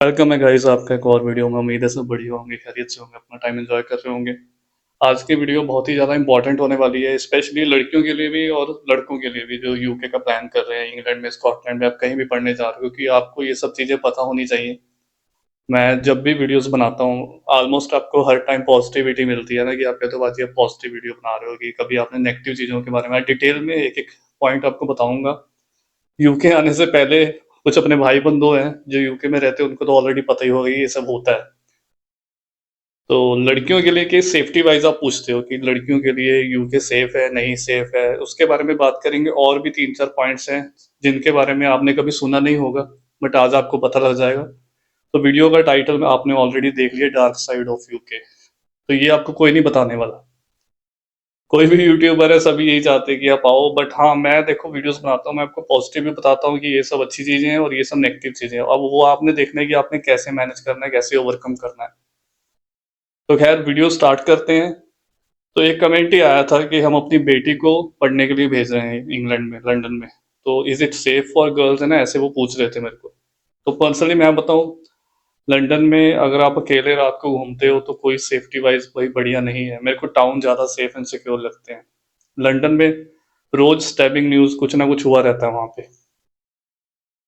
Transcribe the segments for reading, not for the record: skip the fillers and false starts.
Welcome है guys आपका एक और वीडियो में। उम्मीद है सब बढ़िया होंगे, खैरियत से होंगे, अपना टाइम एंजॉय कर रहे होंगे। आज की वीडियो बहुत ही ज़्यादा इंपॉर्टेंट होने वाली है, स्पेशली लड़कियों के लिए भी और लड़कों के लिए भी जो यूके का प्लान कर रहे हैं, इंग्लैंड में, स्कॉटलैंड में, आप कहीं भी पढ़ने जा रहे हो, क्योंकि आपको ये सब चीज़ें पता होनी चाहिए। मैं जब भी वीडियोस बनाता हूँ ऑलमोस्ट आपको हर टाइम पॉजिटिविटी मिलती है ना, कि आप कहते हो बाजी आप पॉजिटिव वीडियो बना रहे हो, कि कभी आपने नेगेटिव चीज़ों के बारे में डिटेल में एक एक पॉइंट आपको बताऊंगा। यूके आने से पहले कुछ अपने भाई बंधु हैं जो यूके में रहते हैं, उनको तो ऑलरेडी पता ही होगा कि ये सब होता है। तो लड़कियों के लिए कि सेफ्टी वाइज आप पूछते हो कि लड़कियों के लिए यूके सेफ है नहीं सेफ है, उसके बारे में बात करेंगे। और भी तीन चार पॉइंट्स हैं जिनके बारे में आपने कभी सुना नहीं होगा, बट आज आपको पता लग जाएगा। तो वीडियो का टाइटल में आपने ऑलरेडी देख लिया, डार्क साइड ऑफ यूके। तो ये आपको कोई नहीं बताने वाला। कोई भी यूट्यूबर है, सभी यही चाहते हैं कि आप आओ, बट हाँ मैं देखो वीडियोस बनाता हूँ, मैं आपको पॉजिटिव भी बताता हूँ कि ये सब अच्छी चीजें हैं और ये सब नेगेटिव चीजें हैं। अब वो आपने देखना है कि आपने कैसे मैनेज करना है, कैसे ओवरकम करना है। तो खैर वीडियो स्टार्ट करते हैं। तो एक कमेंट ही आया था कि हम अपनी बेटी को पढ़ने के लिए भेज रहे हैं इंग्लैंड में, लंदन में। तो is it safe for girls, है ना, ऐसे वो पूछ रहे थे मेरे को। तो पर्सनली मैं बताऊं, लंदन में अगर आप अकेले रात को घूमते हो तो कोई सेफ्टी वाइज कोई बढ़िया नहीं है। मेरे को टाउन ज़्यादा सेफ एंड सिक्योर लगते हैं। लंदन में रोज स्टैबिंग न्यूज़ कुछ ना कुछ हुआ रहता है वहाँ पे।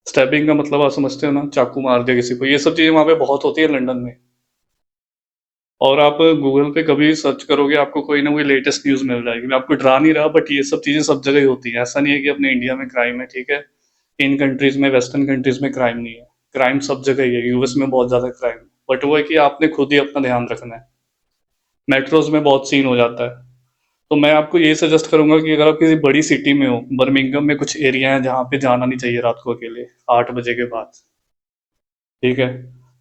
स्टैबिंग का मतलब आप समझते हो ना, चाकू मार दिया किसी को, ये सब चीज़ें वहाँ पे बहुत होती है लंदन में। और आप गूगल पे कभी सर्च करोगे आपको कोई ना कोई लेटेस्ट न्यूज़ मिल जाएगी। मैं आपको डरा नहीं रहा, बट ये सब चीज़ें सब जगह ही होती हैं। ऐसा नहीं है कि अपने इंडिया में क्राइम है, ठीक है। इन कंट्रीज में, वेस्टर्न कंट्रीज में क्राइम नहीं है। क्राइम सब जगह ही है, यूएस में बहुत ज़्यादा क्राइम। बट वो है कि आपने खुद ही अपना ध्यान रखना है। मेट्रोज में बहुत सीन हो जाता है। तो मैं आपको ये सजेस्ट करूंगा कि अगर आप किसी बड़ी सिटी में हो, बर्मिंघम में कुछ एरिया है जहाँ पे जाना नहीं चाहिए रात को अकेले 8 बजे के बाद, ठीक है।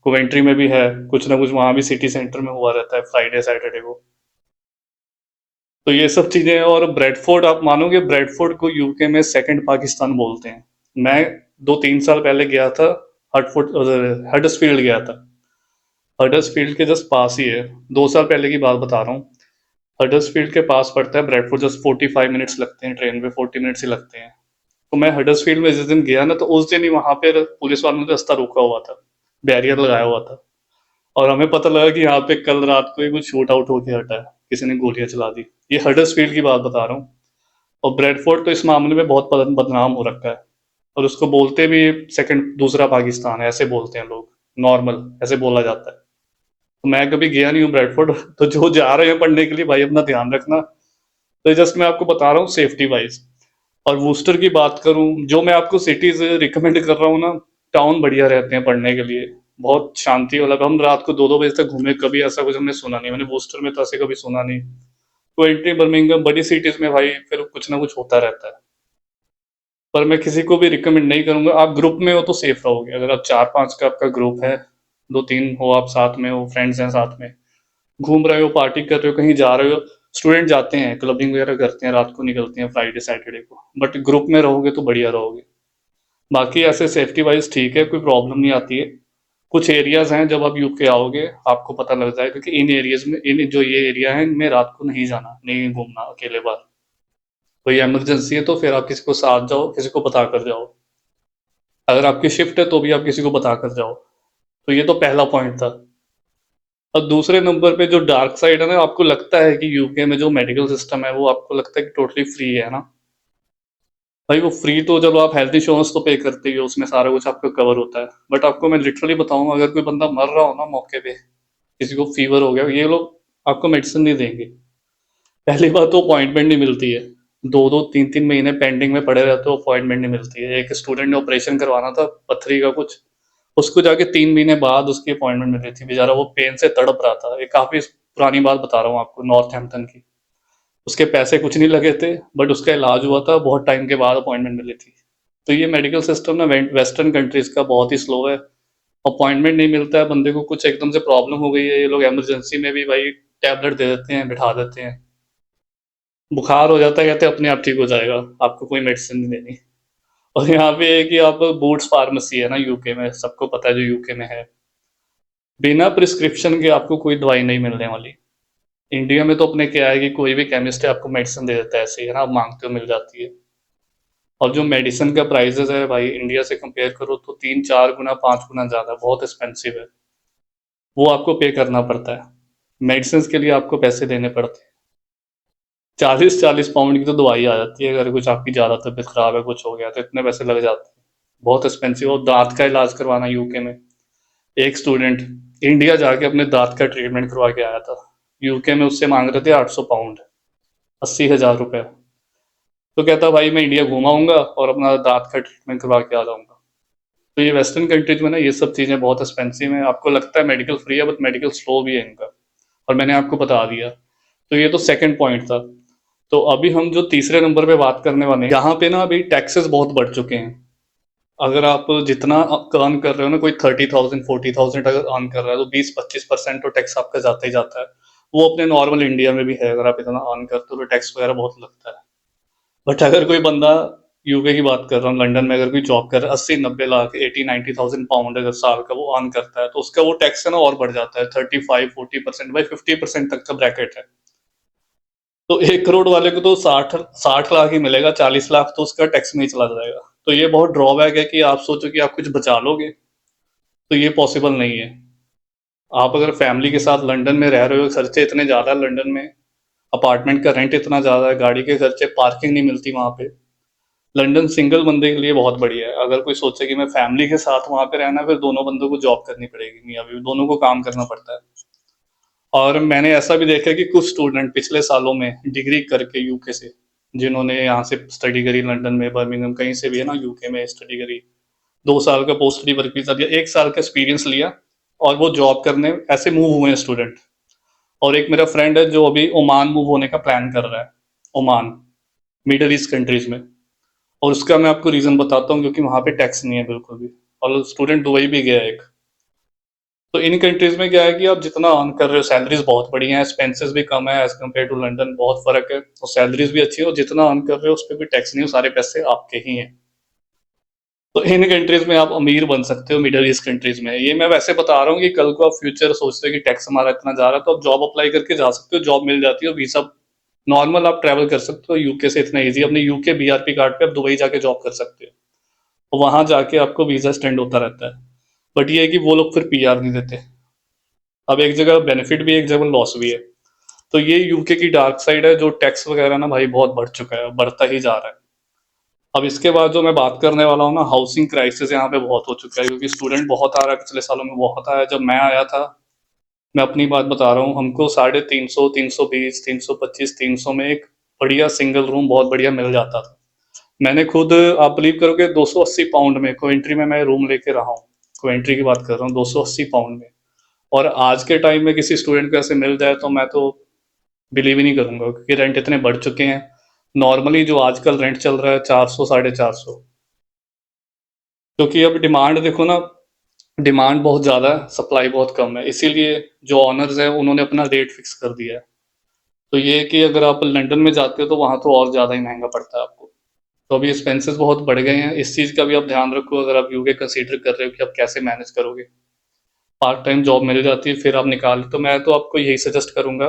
कोवेंट्री में भी है कुछ ना कुछ, वहाँ भी सिटी सेंटर में हुआ रहता है फ्राइडे सैटरडे को। तो ये सब चीजें हैं। और ब्रेडफोर्ड, आप मानोगे ब्रेडफोर्ड को यूके में सेकंड पाकिस्तान बोलते हैं। मैं 2-3 साल पहले गया था, हटफोर्ड, हडर्सफील्ड गया था। हडर्सफील्ड के जस्ट पास ही है। 2 साल पहले की बात बता रहा हूँ। हडर्सफील्ड के पास पड़ता है ब्रेडफोर्ड, जस्ट 45 मिनट्स लगते हैं, ट्रेन पे 40 मिनट्स ही लगते हैं। तो मैं हडर्सफील्ड में जिस दिन गया ना, तो उस दिन ही वहां पे पुलिस वालों ने रास्ता रोका हुआ था, बैरियर लगाया हुआ था। और हमें पता लगा कि यहाँ पे कल रात को ही कुछ शूट आउट होके हटा है, किसी ने गोलियां चला दी। ये हडर्सफील्ड की बात बता रहा हूँ। और ब्रेडफोर्ड तो इस मामले में बहुत बदनाम हो रखा है। और उसको बोलते भी सेकंड, दूसरा पाकिस्तान है, ऐसे बोलते हैं लोग। नॉर्मल ऐसे बोला जाता है। तो मैं कभी गया नहीं हूँ ब्रेडफोर्ड तो जो जा रहे हैं पढ़ने के लिए भाई अपना ध्यान रखना। तो जस्ट मैं आपको बता रहा हूँ सेफ्टी वाइज। और वूस्टर की बात करूं, जो मैं आपको सिटीज रिकमेंड कर रहा हूँ ना, टाउन बढ़िया रहते हैं पढ़ने के लिए। बहुत शांति वाला। हम रात को 2-2 बजे तक घूमे, कभी ऐसा कुछ हमने सुना नहीं। मैंने वूस्टर में तो ऐसे कभी सुना नहीं। क्वेंट्री, बर्मिंघम, बड़ी सिटीज में भाई फिर कुछ ना कुछ होता रहता है। पर मैं किसी को भी रिकमेंड नहीं करूंगा। आप ग्रुप में हो तो सेफ रहोगे। अगर आप 4-5 का आपका ग्रुप है, 2-3 हो, आप साथ में हो, फ्रेंड्स हैं साथ में, घूम रहे हो, पार्टी कर रहे हो, कहीं जा रहे हो। स्टूडेंट जाते हैं क्लबिंग वगैरह करते हैं, रात को निकलते हैं फ्राइडे सैटरडे को, बट ग्रुप में रहोगे तो बढ़िया रहोगे। बाकी ऐसे सेफ्टी वाइज ठीक है, कोई प्रॉब्लम नहीं आती है। कुछ एरियाज हैं जब आप यूके आओगे आपको पता लग जाएगा कि इन एरियाज में, इन जो ये एरिया है, इनमें रात को नहीं जाना, नहीं घूमना अकेले बाहर। कोई इमरजेंसी है तो फिर आप किसी को साथ जाओ, किसी को बता कर जाओ। अगर आपकी शिफ्ट है तो भी आप किसी को बता कर जाओ। तो ये तो पहला पॉइंट था। और दूसरे नंबर पे जो डार्क साइड है ना, आपको लगता है कि यूके में जो मेडिकल सिस्टम है वो आपको लगता है कि टोटली फ्री है ना। भाई वो फ्री तो चलो, आप हेल्थ इंश्योरेंस तो पे करते ही हो, उसमें सारा कुछ आपको कवर होता है। बट आपको मैं लिटरली बताऊं, अगर कोई बंदा मर रहा हो ना मौके पे, किसी को फीवर हो गया, ये लोग आपको मेडिसिन नहीं देंगे। पहली बात तो अपॉइंटमेंट नहीं मिलती है। 2-2 3-3 महीने पेंडिंग में पड़े रहते हो, अपॉइंटमेंट नहीं मिलती है। एक स्टूडेंट ने ऑपरेशन करवाना था पथरी का कुछ, उसको जाके 3 महीने बाद उसकी अपॉइंटमेंट मिली थी। बेचारा वो पेन से तड़प रहा था। ये काफी पुरानी बात बता रहा हूँ आपको, नॉर्थ हैम्पटन की। उसके पैसे कुछ नहीं लगे थे, बट उसका इलाज हुआ था, बहुत टाइम के बाद अपॉइंटमेंट मिली थी। तो ये मेडिकल सिस्टम ना वेस्टर्न कंट्रीज का बहुत ही स्लो है। अपॉइंटमेंट नहीं मिलता है बंदे को, कुछ एकदम से प्रॉब्लम हो गई है, ये लोग इमरजेंसी में भी भाई टैबलेट दे देते हैं, बिठा देते हैं। बुखार हो जाता है, कहते हैं अपने आप ठीक हो जाएगा, आपको कोई मेडिसिन नहीं देनी। और यहाँ पे है कि आप, बूट्स फार्मेसी है ना यूके में, सबको पता है जो यूके में है, बिना प्रिस्क्रिप्शन के आपको कोई दवाई नहीं मिलने वाली। इंडिया में तो अपने क्या है कि कोई भी केमिस्ट है आपको मेडिसिन दे देता है ऐसे ही, है ना, आप मांगते हो मिल जाती है। और जो मेडिसिन का प्राइसेस है भाई, इंडिया से कंपेयर करो तो 3-4 गुना 5 गुना ज़्यादा, बहुत एक्सपेंसिव है। वो आपको पे करना पड़ता है, मेडिसिन के लिए आपको पैसे देने पड़ते हैं। 40-40 पाउंड की तो दवाई आ जाती है, अगर कुछ आपकी ज़्यादा तबीयत खराब है, कुछ हो गया तो इतने पैसे लग जाते हैं। बहुत एक्सपेंसिव। और दांत का इलाज करवाना यूके में, एक स्टूडेंट इंडिया जाके अपने दांत का ट्रीटमेंट करवा के आया था, यूके में उससे मांग रहे थे 800 पाउंड, 80,000 रुपये। तो कहता भाई मैं इंडिया घुमाऊंगा और अपना दांत का ट्रीटमेंट करवा के आ जाऊंगा। तो ये वेस्टर्न कंट्रीज में ना ये सब चीज़ें बहुत एक्सपेंसिव हैं। आपको लगता है मेडिकल फ्री है, बट मेडिकल स्लो भी है इनका, और मैंने आपको बता दिया। तो ये तो सेकंड पॉइंट था। तो अभी हम जो तीसरे नंबर पे बात करने वाले हैं, यहाँ पे ना अभी टैक्सेस बहुत बढ़ चुके हैं। अगर आप जितना अर्न कर रहे हो ना, कोई 30,000 40,000 अगर अर्न कर रहा है तो 20-25% तो टैक्स आपका जाता ही जाता है। वो अपने नॉर्मल इंडिया में भी है, अगर आप इतना अर्न करते हो तो टैक्स वगैरह बहुत लगता है। बट अगर कोई बंदा, यूके की बात कर रहा हूँ, लंदन में अगर कोई जॉब कर रहा है, 80-90 लाख 80-90,000 पाउंड अगर साल का वो अर्न करता है, तो उसका वो टैक्स है ना और बढ़ जाता है, 35-40%, भाई 50% तक का ब्रैकेट है। तो 1 करोड़ वाले को तो 60 60 लाख ही मिलेगा, 40 लाख तो उसका टैक्स में ही चला जाएगा। तो ये बहुत ड्रॉबैक है कि आप सोचो कि आप कुछ बचा लोगे, तो ये पॉसिबल नहीं है। आप अगर फैमिली के साथ लंदन में रह रहे हो, खर्चे इतने ज़्यादा है लंदन में, अपार्टमेंट का रेंट इतना ज़्यादा है, गाड़ी के खर्चे, पार्किंग नहीं मिलती वहाँ पे। लंदन सिंगल बंदे के लिए बहुत बढ़िया है। अगर कोई सोचे कि मैं फैमिली के साथ वहाँ पे रहना है, फिर दोनों बंदों को जॉब करनी पड़ेगी, मियाँ बीवी दोनों को काम करना पड़ता है। और मैंने ऐसा भी देखा है कि कुछ स्टूडेंट पिछले सालों में डिग्री करके यूके से, जिन्होंने यहाँ से स्टडी करी लंदन में, बर्मिंघम, कहीं से भी है ना, यूके में स्टडी करी, 2 साल का पोस्ट स्टडी वर्क वीजा दिया, 1 साल का एक्सपीरियंस लिया, और वो जॉब करने ऐसे मूव हुए हैं स्टूडेंट। और एक मेरा फ्रेंड है जो अभी ओमान मूव होने का प्लान कर रहा है, ओमान, मिडल ईस्ट कंट्रीज में। और उसका मैं आपको रीजन बताता हूँ, क्योंकि वहाँ पे टैक्स नहीं है बिल्कुल भी। और स्टूडेंट दुबई भी गया है एक। तो इन कंट्रीज में क्या है कि आप जितना अर्न कर रहे हो, सैलरीज बहुत बढ़िया है, एक्सपेंसेस भी कम है एज कम्पेयर टू लंदन, बहुत फर्क है, और सैलरीज भी अच्छी है, और जितना अर्न कर रहे हो उस पर भी टैक्स नहीं हो, सारे पैसे आपके ही हैं। तो इन कंट्रीज में आप अमीर बन सकते हो, मिडल ईस्ट कंट्रीज में। ये मैं वैसे बता रहा हूँ कि कल को आप फ्यूचर सोचते हो कि टैक्स हमारा इतना जा रहा है, तो आप जॉब अप्लाई करके जा सकते हो, जॉब मिल जाती है, वीजा नॉर्मल आप ट्रैवल कर सकते हो यूके से, इतना इजी। अपने यूके बीआरपी कार्ड पे आप दुबई जाके जॉब कर सकते हो, और वहां जाके आपको वीजा स्टैंड होता रहता है। बट ये है कि वो लोग फिर पीआर नहीं देते। अब एक जगह बेनिफिट भी है, एक जगह लॉस भी है। तो ये यूके की डार्क साइड है, जो टैक्स वगैरह ना भाई बहुत बढ़ चुका है, बढ़ता ही जा रहा है। अब इसके बाद जो मैं बात करने वाला हूँ ना, हाउसिंग क्राइसिस यहाँ पे बहुत हो चुका है, क्योंकि स्टूडेंट बहुत आ रहा है, पिछले सालों में बहुत आया। जब मैं आया था, मैं अपनी बात बता रहा हूँ, हमको 350, 320, 325, 300 में एक बढ़िया सिंगल रूम बहुत बढ़िया मिल जाता था। मैंने खुद, आप बिलीव करोगे, 280 पाउंड में कोवेंट्री में मैं रूम लेके रहा हूँ। कोवेंट्री की बात कर रहा हूँ, 280 पाउंड में। और आज के टाइम में किसी स्टूडेंट को ऐसे मिल जाए तो मैं तो बिलीव ही नहीं करूंगा, क्योंकि रेंट इतने बढ़ चुके हैं। नॉर्मली जो आजकल रेंट चल रहा है 400, 450, क्योंकि अब डिमांड देखो ना, डिमांड बहुत ज़्यादा है, सप्लाई बहुत कम है, इसीलिए जो ऑनर्स हैं उन्होंने अपना रेट फिक्स कर दिया है। तो ये है कि अगर आप लंदन में जाते हो तो वहाँ तो और ज़्यादा ही महंगा पड़ता है आपको। तो अभी एक्सपेंसेस बहुत बढ़ गए हैं, इस चीज़ का भी आप ध्यान रखो, अगर आप यूके कंसीडर कर रहे हो कि आप कैसे मैनेज करोगे। पार्ट टाइम जॉब मिल जाती है फिर आप निकाल, तो मैं तो आपको यही सजेस्ट करूंगा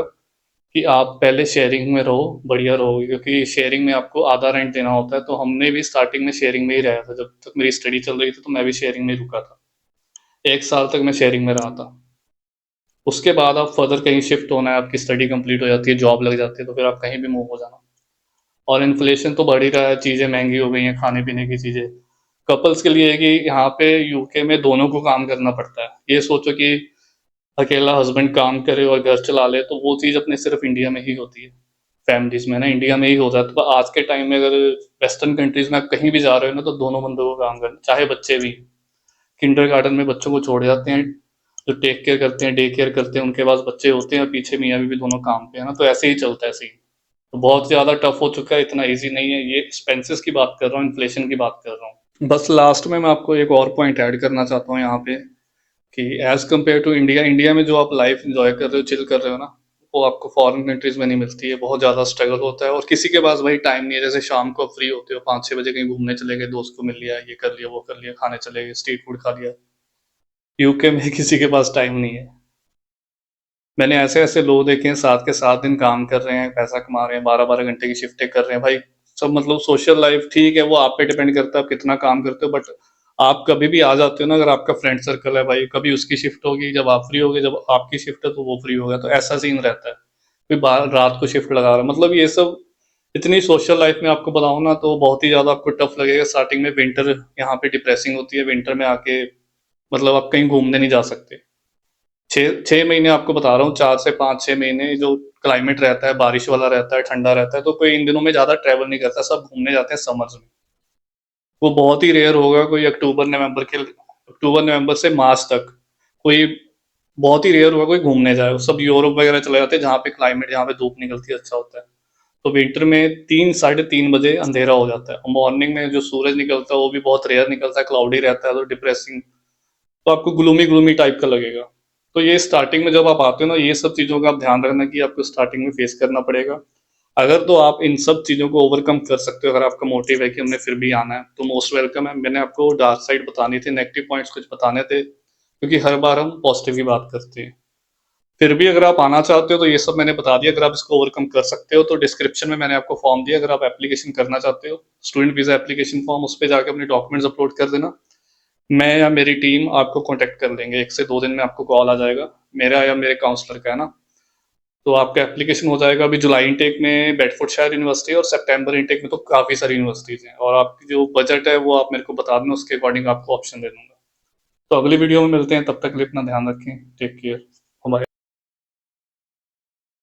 कि आप पहले शेयरिंग में रहो, बढ़िया रहो, क्योंकि शेयरिंग में आपको आधा रेंट देना होता है। तो हमने भी स्टार्टिंग में शेयरिंग में ही रहा था, जब तक मेरी स्टडी चल रही थी तो मैं भी शेयरिंग में ही रुका था, 1 साल तक मैं शेयरिंग में रहा था। उसके बाद आप फर्दर कहीं शिफ्ट होना है, आपकी स्टडी कंप्लीट हो जाती है, जॉब लग जाती है, तो फिर आप कहीं भी मूव हो जाना। और इन्फ्लेशन तो बढ़ ही रहा है, चीज़ें महंगी हो गई हैं, खाने पीने की चीज़ें। कपल्स के लिए है कि यहाँ पे यूके में दोनों को काम करना पड़ता है। ये सोचो कि अकेला हस्बैंड काम करे और घर चला ले, तो वो चीज़ अपने सिर्फ इंडिया में ही होती है, फैमिलीज में ना, इंडिया में ही होता है। तो आज के टाइम में अगर वेस्टर्न कंट्रीज में आप कहीं भी जा रहे हो ना, तो दोनों बंदों को काम करना, चाहे बच्चे भी। किंडर गार्डन में बच्चों को छोड़ जाते हैं, जो टेक केयर करते हैं, डे केयर करते हैं, उनके पास बच्चे होते हैं, और पीछे मियाँ बीवी दोनों काम पे है ना, तो ऐसे ही चलता है सीन। तो बहुत ज़्यादा टफ हो चुका है, इतना ईजी नहीं है। ये एक्सपेंसेस की बात कर रहा हूँ, इन्फ्लेशन की बात कर रहा हूँ। बस लास्ट में मैं आपको एक और पॉइंट ऐड करना चाहता हूँ यहाँ पे, कि as compare to India, India में जो आप लाइफ एंजॉय कर रहे हो, चिल कर रहे हो ना, वो आपको फॉरेन कंट्रीज में नहीं मिलती है। बहुत ज़्यादा स्ट्रगल होता है, और किसी के पास भाई टाइम नहीं है। जैसे शाम को आप फ्री होते हो, 5-6 बजे कहीं घूमने चले गए, दोस्त को मिल लिया, ये कर लिया, वो कर लिया, खाने चले गए, स्ट्रीट फूड खा लिया। यूके में किसी के पास टाइम नहीं है। मैंने ऐसे ऐसे लोग देखे हैं, 7 के 7 दिन काम कर रहे हैं, पैसा कमा रहे हैं, 12-12 घंटे की शिफ्टें कर रहे हैं भाई। सब मतलब सोशल लाइफ ठीक है, वो आप पे डिपेंड करता है आप कितना काम करते हो, बट आप कभी भी आ जाते हो ना, अगर आपका फ्रेंड सर्कल है भाई, कभी उसकी शिफ्ट होगी, जब आप फ्री होगे, जब आपकी शिफ्ट है तो वो फ्री होगा, तो ऐसा सीन रहता है। कोई बाहर रात को शिफ्ट लगा रहा है, मतलब ये सब इतनी सोशल लाइफ में आपको बताऊं ना तो बहुत ही ज्यादा आपको टफ लगेगा स्टार्टिंग में। विंटर यहाँ पे डिप्रेसिंग होती है, विंटर में आके मतलब आप कहीं घूमने नहीं जा सकते। 6 6 महीने आपको बता रहा हूँ, 4 से 5 6 महीने जो क्लाइमेट रहता है बारिश वाला रहता है, ठंडा रहता है, तो कोई इन दिनों में ज्यादा ट्रेवल नहीं करता, सब घूमने जाते हैं समर्स में। वो बहुत ही रेयर होगा कोई अक्टूबर नवंबर से मार्च तक कोई, बहुत ही रेयर होगा कोई घूमने जाए। सब यूरोप वगैरह चले जाते हैं जहाँ पे क्लाइमेट, जहाँ पे धूप निकलती है अच्छा होता है। तो विंटर में 3 साढ़े 3 बजे अंधेरा हो जाता है, और मॉर्निंग में जो सूरज निकलता है वो भी बहुत रेयर निकलता है, क्लाउडी रहता है, तो डिप्रेसिंग, तो आपको ग्लूमी ग्लूमी टाइप का लगेगा। तो ये स्टार्टिंग में जब आप आते हो ना, ये सब चीज़ों का आप ध्यान रखना कि आपको स्टार्टिंग में फेस करना पड़ेगा। अगर तो आप इन सब चीज़ों को ओवरकम कर सकते हो, अगर आपका मोटिव है कि हमने फिर भी आना है, तो मोस्ट वेलकम है। मैंने आपको डार्क साइड बतानी थी, नेगेटिव पॉइंट्स कुछ बताने थे, क्योंकि हर बार हम पॉजिटिव ही बात करते हैं। फिर भी अगर आप आना चाहते हो तो ये सब मैंने बता दिया, अगर आप इसको ओवरकम कर सकते हो तो डिस्क्रिप्शन में मैंने आपको फॉर्म दिया, अगर आप एप्लीकेशन करना चाहते हो, स्टूडेंट वीज़ा एप्लीकेशन फॉर्म, उस पे जाके अपने डॉक्यूमेंट्स अपलोड कर देना। मैं या मेरी टीम आपको कांटेक्ट कर लेंगे, 1 से 2 दिन में आपको कॉल आ जाएगा, मेरा या मेरे काउंसलर का, है ना। तो आपका एप्लीकेशन हो जाएगा। अभी जुलाई इनटेक में बेडफोर्डशायर यूनिवर्सिटी और सितंबर इनटेक में तो काफ़ी सारी यूनिवर्सिटीज़ हैं, और आपकी जो बजट है वो आप मेरे को बता देना, उसके अकॉर्डिंग आपको ऑप्शन दे दूंगा। तो अगली वीडियो में मिलते हैं, तब तक के लिए अपना ध्यान रखें, टेक केयर।